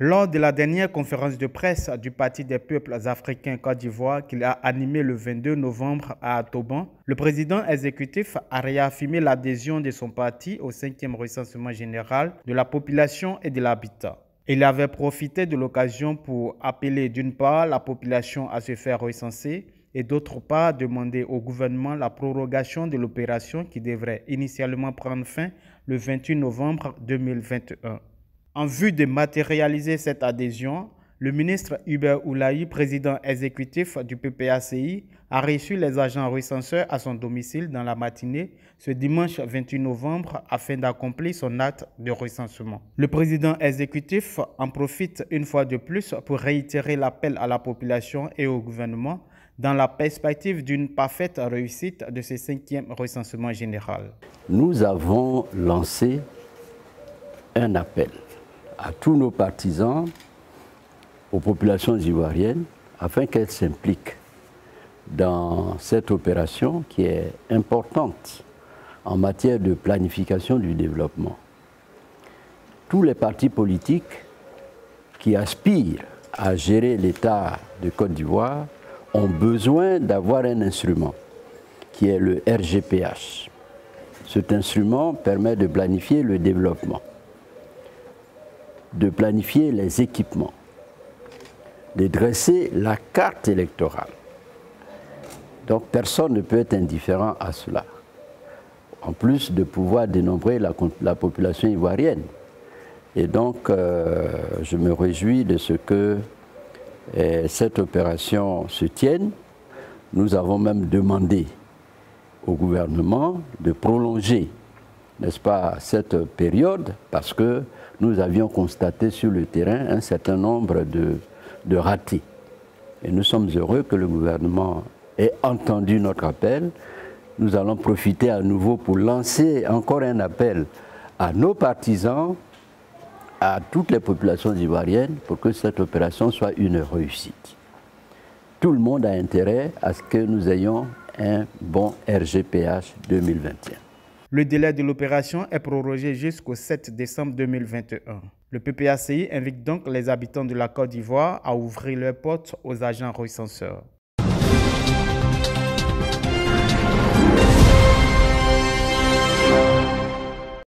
Lors de la dernière conférence de presse du Parti des peuples africains Côte d'Ivoire qu'il a animée le 22 novembre à Toban, le président exécutif a réaffirmé l'adhésion de son parti au 5e recensement général de la population et de l'habitat. Il avait profité de l'occasion pour appeler d'une part la population à se faire recenser et d'autre part demander au gouvernement la prorogation de l'opération qui devrait initialement prendre fin le 28 novembre 2021. En vue de matérialiser cette adhésion, le ministre Hubert Oulaï, président exécutif du PPACI, a reçu les agents recenseurs à son domicile dans la matinée ce dimanche 28 novembre afin d'accomplir son acte de recensement. Le président exécutif en profite une fois de plus pour réitérer l'appel à la population et au gouvernement dans la perspective d'une parfaite réussite de ce 5e recensement général. Nous avons lancé un appel à tous nos partisans, aux populations ivoiriennes, afin qu'elles s'impliquent dans cette opération qui est importante en matière de planification du développement. Tous les partis politiques qui aspirent à gérer l'État de Côte d'Ivoire ont besoin d'avoir un instrument qui est le RGPH. Cet instrument permet de planifier le développement, de planifier les équipements, de dresser la carte électorale. Donc personne ne peut être indifférent à cela. En plus de pouvoir dénombrer la population ivoirienne. Et donc je me réjouis de ce que cette opération se tienne. Nous avons même demandé au gouvernement de prolonger, n'est-ce pas, cette période parce que nous avions constaté sur le terrain un certain nombre de ratés. Et nous sommes heureux que le gouvernement ait entendu notre appel. Nous allons profiter à nouveau pour lancer encore un appel à nos partisans, à toutes les populations ivoiriennes, pour que cette opération soit une réussite. Tout le monde a intérêt à ce que nous ayons un bon RGPH 2021. Le délai de l'opération est prorogé jusqu'au 7 décembre 2021. Le PPACI invite donc les habitants de la Côte d'Ivoire à ouvrir leurs portes aux agents recenseurs.